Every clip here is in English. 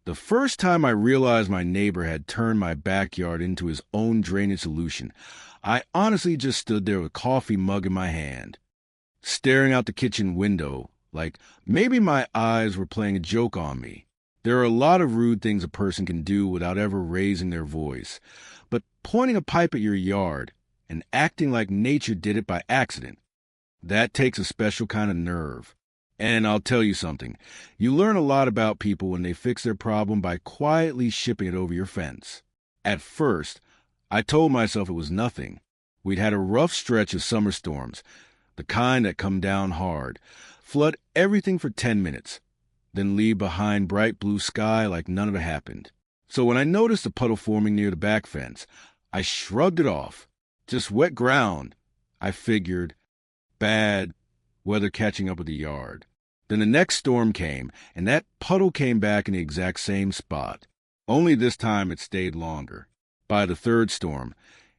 The first time I realized my neighbor had turned my backyard into his own drainage solution, I honestly just stood there with a coffee mug in my hand, staring out the kitchen window, like maybe my eyes were playing a joke on me. There are a lot of rude things a person can do without ever raising their voice, but pointing a pipe at your yard and acting like nature did it by accident, that takes a special kind of nerve. And I'll tell you something, you learn a lot about people when they fix their problem by quietly shipping it over your fence. At first, I told myself it was nothing. We'd had a rough stretch of summer storms, the kind that come down hard, flood everything for 10 minutes, then leave behind bright blue sky like none of it happened. So when I noticed a puddle forming near the back fence, I shrugged it off. Just wet ground. I figured, bad weather catching up with the yard. Then the next storm came, and that puddle came back in the exact same spot. Only this time it stayed longer. By the third storm,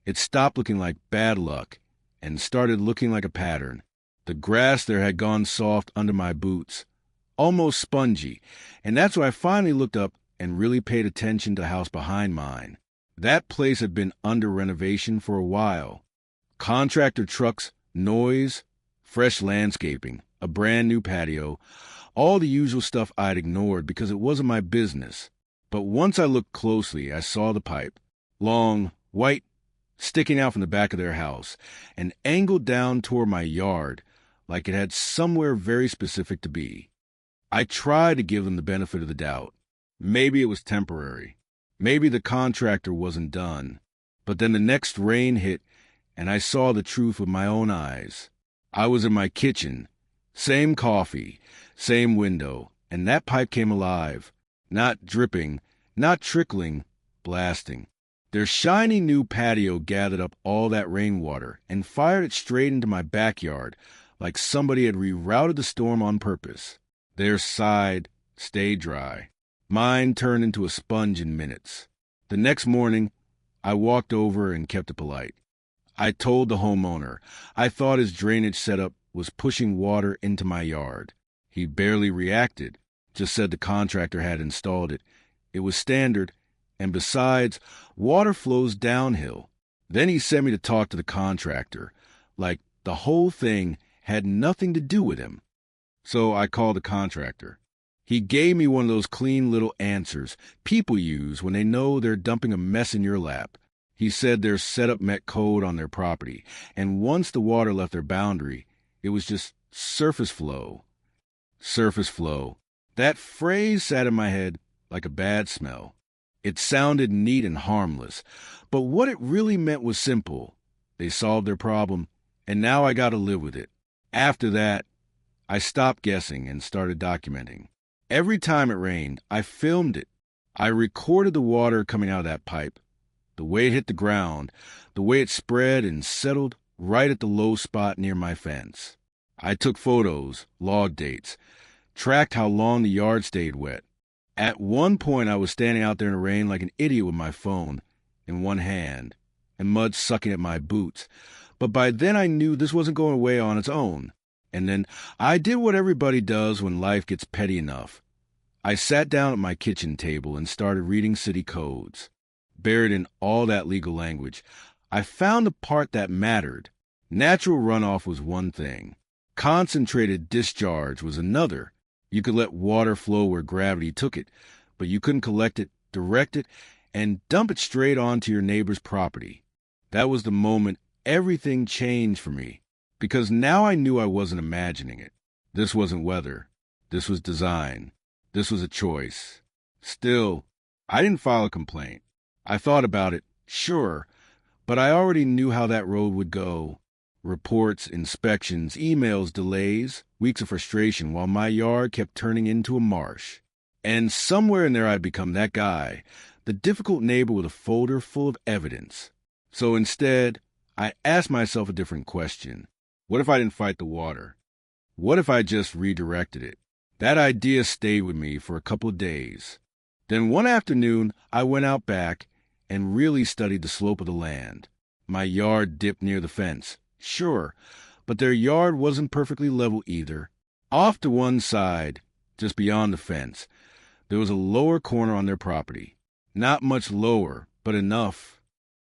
it stopped looking like bad luck and started looking like a pattern. The grass there had gone soft under my boots, almost spongy, and that's when I finally looked up and really paid attention to the house behind mine. That place had been under renovation for a while. Contractor trucks, noise, fresh landscaping, a brand new patio, all the usual stuff I'd ignored because it wasn't my business. But once I looked closely, I saw the pipe, long, white, sticking out from the back of their house, and angled down toward my yard like it had somewhere very specific to be. I tried to give them the benefit of the doubt. Maybe it was temporary. Maybe the contractor wasn't done. But then the next rain hit, and I saw the truth with my own eyes. I was in my kitchen, same coffee, same window, and that pipe came alive. Not dripping, not trickling, blasting. Their shiny new patio gathered up all that rainwater and fired it straight into my backyard like somebody had rerouted the storm on purpose. Their side stayed dry. Mine turned into a sponge in minutes. The next morning, I walked over and kept it polite. I told the homeowner I thought his drainage setup was pushing water into my yard. He barely reacted, just said the contractor had installed it. It was standard, and besides, water flows downhill. Then he sent me to talk to the contractor, like the whole thing had nothing to do with him. So I called the contractor. He gave me one of those clean little answers people use when they know they're dumping a mess in your lap. He said their setup met code on their property, and once the water left their boundary, it was just surface flow. Surface flow. That phrase sat in my head like a bad smell. It sounded neat and harmless, but what it really meant was simple. They solved their problem, and now I got to live with it. After that, I stopped guessing and started documenting. Every time it rained, I filmed it. I recorded the water coming out of that pipe, the way it hit the ground, the way it spread and settled right at the low spot near my fence. I took photos, logged dates, tracked how long the yard stayed wet. At one point, I was standing out there in the rain like an idiot with my phone in one hand and mud sucking at my boots. But by then I knew this wasn't going away on its own. And then I did what everybody does when life gets petty enough. I sat down at my kitchen table and started reading city codes. Buried in all that legal language, I found the part that mattered. Natural runoff was one thing. Concentrated discharge was another. You could let water flow where gravity took it, but you couldn't collect it, direct it, and dump it straight onto your neighbor's property. That was the moment everything changed for me, because now I knew I wasn't imagining it. This wasn't weather. This was design. This was a choice. Still, I didn't file a complaint. I thought about it, sure, but I already knew how that road would go. Reports, inspections, emails, delays, weeks of frustration while my yard kept turning into a marsh. And somewhere in there I'd become that guy, the difficult neighbor with a folder full of evidence. So instead, I asked myself a different question. What if I didn't fight the water? What if I just redirected it? That idea stayed with me for a couple of days. Then one afternoon, I went out back and really studied the slope of the land. My yard dipped near the fence. Sure, but their yard wasn't perfectly level either. Off to one side, just beyond the fence, There was a lower corner on their property. Not much lower, but enough.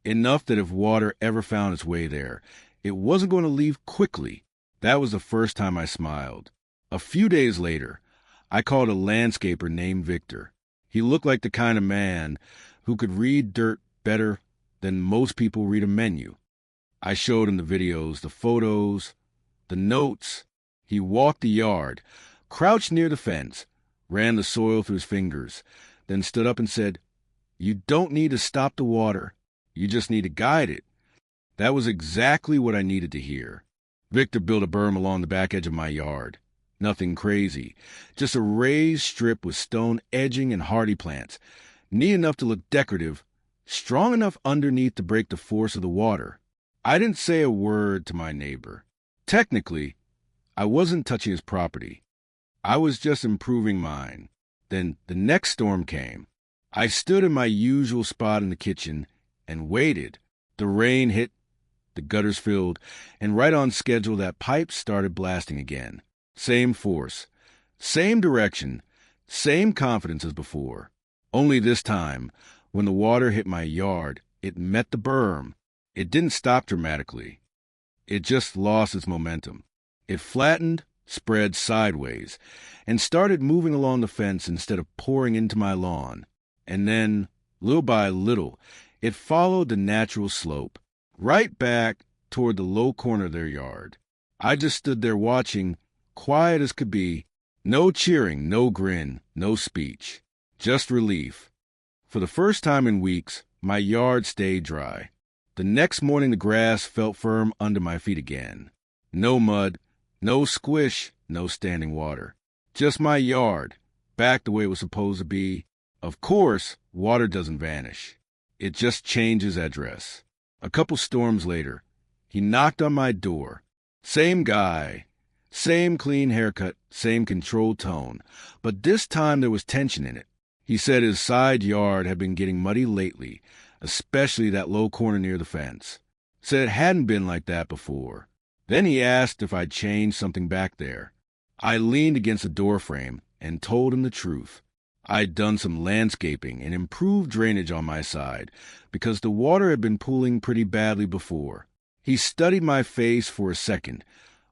Enough that if water ever found its way there, it wasn't going to leave quickly. That was the first time I smiled. A few days later, I called a landscaper named Victor. He looked like the kind of man who could read dirt better than most people read a menu. I showed him the videos, the photos, the notes. He walked the yard, crouched near the fence, ran the soil through his fingers, then stood up and said, "You don't need to stop the water. You just need to guide it." That was exactly what I needed to hear. Victor built a berm along the back edge of my yard. Nothing crazy, just a raised strip with stone edging and hardy plants, neat enough to look decorative, strong enough underneath to break the force of the water. I didn't say a word to my neighbor. Technically, I wasn't touching his property. I was just improving mine. Then the next storm came. I stood in my usual spot in the kitchen and waited. The rain hit, the gutters filled, and right on schedule that pipe started blasting again. Same force, same direction, same confidence as before. Only this time, when the water hit my yard, it met the berm. It didn't stop dramatically. It just lost its momentum. It flattened, spread sideways, and started moving along the fence instead of pouring into my lawn. And then, little by little, it followed the natural slope, right back toward the low corner of their yard. I just stood there watching, quiet as could be, no cheering, no grin, no speech, just relief. For the first time in weeks, my yard stayed dry. The next morning the grass felt firm under my feet again. No mud, no squish, no standing water. Just my yard, back the way it was supposed to be. Of course, water doesn't vanish. It just changes address. A couple storms later, he knocked on my door. Same guy. Same clean haircut, same controlled tone, but this time there was tension in it. He said his side yard had been getting muddy lately, especially that low corner near the fence. Said it hadn't been like that before. Then he asked if I'd changed something back there. I leaned against the doorframe and told him the truth. I'd done some landscaping and improved drainage on my side because the water had been pooling pretty badly before. He studied my face for a second,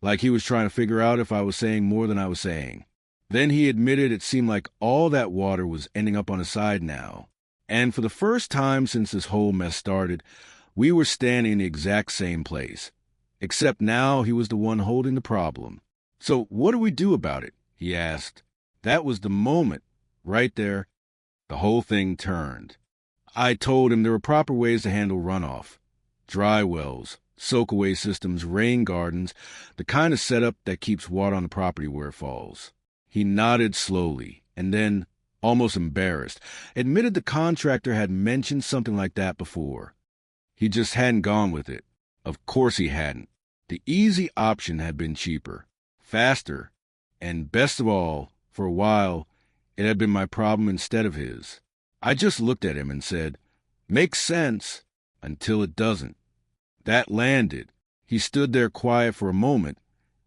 like he was trying to figure out if I was saying more than I was saying. Then he admitted it seemed like all that water was ending up on his side now. And for the first time since this whole mess started, we were standing in the exact same place. Except now he was the one holding the problem. "So what do we do about it?" he asked. That was the moment, right there, the whole thing turned. I told him there were proper ways to handle runoff. Dry wells, soak-away systems, rain gardens, the kind of setup that keeps water on the property where it falls. He nodded slowly, and then, almost embarrassed, admitted the contractor had mentioned something like that before. He just hadn't gone with it. Of course he hadn't. The easy option had been cheaper, faster, and best of all, for a while, it had been my problem instead of his. I just looked at him and said, "Makes sense, until it doesn't." That landed. He stood there quiet for a moment,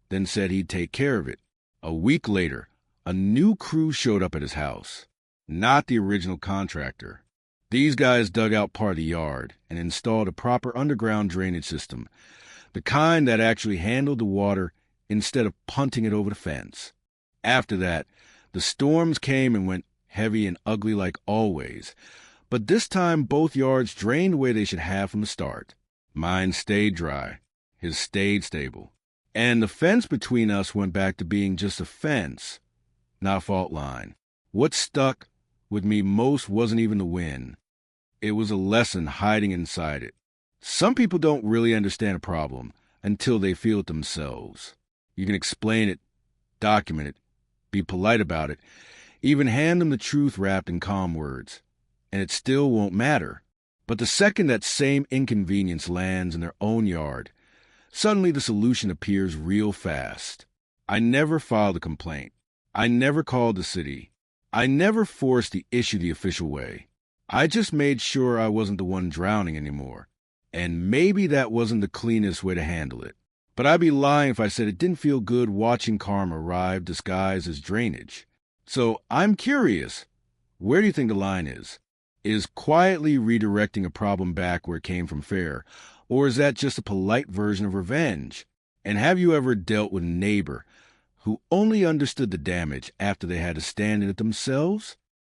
then said he'd take care of it. A week later, a new crew showed up at his house. Not the original contractor. These guys dug out part of the yard and installed a proper underground drainage system, the kind that actually handled the water instead of punting it over the fence. After that, the storms came and went, heavy and ugly like always, but this time both yards drained the way they should have from the start. Mine stayed dry, his stayed stable, and the fence between us went back to being just a fence, not a fault line. What stuck with me most wasn't even the wind. It was a lesson hiding inside it. Some people don't really understand a problem until they feel it themselves. You can explain it, document it, be polite about it, even hand them the truth wrapped in calm words, and it still won't matter. But the second that same inconvenience lands in their own yard, suddenly the solution appears real fast. I never filed a complaint. I never called the city. I never forced the issue the official way. I just made sure I wasn't the one drowning anymore. And maybe that wasn't the cleanest way to handle it. But I'd be lying if I said it didn't feel good watching karma arrive disguised as drainage. So I'm curious, Where do you think the line is? Is quietly redirecting a problem back where it came from fair? Or is that just a polite version of revenge? And have you ever dealt with a neighbor who only understood the damage after they had to stand in it themselves?